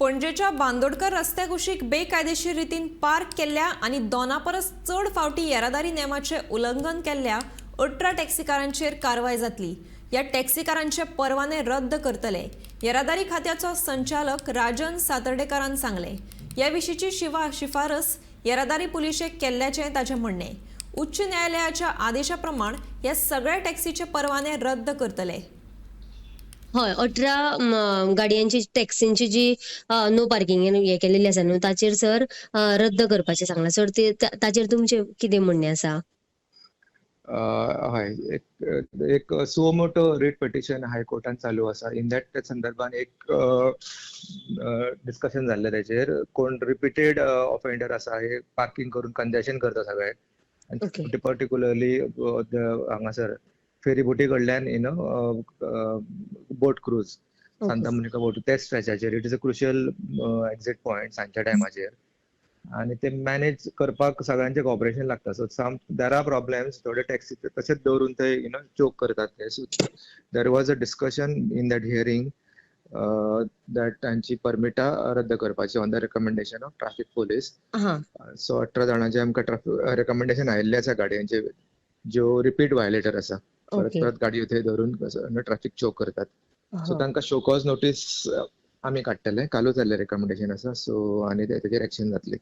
पणजेच्या बांदोडकर रस्त्या कुशीक बेकायदेशीर रितीन पार्क केल्ल्या आणि दोना परस चड फावटी येरादारी नेमाचे उल्लंघन केल्ल्या 18 टॅक्सीकारांचेर कारवाय जातली। या टॅक्सीकारांचे परवाने रद्द करतले, येरादारी खात्याचो संचालक राजन सातर्डेकरान सांगले। या विशींची शिफारस येरादारी पुलिशेक केल्ल्याचे ताचे म्हणणे। उच्च न्यायालयाच्या आदेशा प्रमाण या सगळ्या टॅक्सीचे परवाने रद्द करतले। हय 18 गाडयांची टॅक्सींची जी नो पार्किंग हे केलेली आसा न्हू ताचेर सर रद्द करपाचें सांगला सर। ते ताचेर तुमचे कितें म्हणणें आसा? हय, एक सो मोटो रिट पिटिशन हायकोर्टान चालू आसा। इन दॅट संदर्भान एक डिस्कशन जाल्लें ताचेर। कोण रिपिटेड ऑफेंडर आसा हे पार्किंग करून कंजेशन करता सगळे, ओके पर्टिक्युलरली हांगासर फेरीबोटी कडल्यान boat cruise Santa Monica boat त्या स्ट्रेचाचेर it is a crucial exit point सांजच्या टायमाचेर, आणि ते मॅनेज करपाक सगळ्यांचे कॉपरेशन लागता। सो देर आर प्रॉब्लेम्स, थोडे टॅक्सी तशेंच दवरून ते चोक करतात ते। So there was a discussion in that hearing that तांची परमिटां रद्द करपाची on the recommendation of traffic police. So 18 जाणांचे आमकां रिकमेंडेशन आयिल्ले आसा गाडयांचे, ज्यो रिपीट वायलेटर आसा, परत परत गाडयो थंय धरून ट्रॅफिक चोक करतात। सो तांकां शो कॉज नोटीस आमी काडटले, कालूच जाल्लें रिकमेंडेशन आसा। सो आनी ताचेर एक्शन जातली।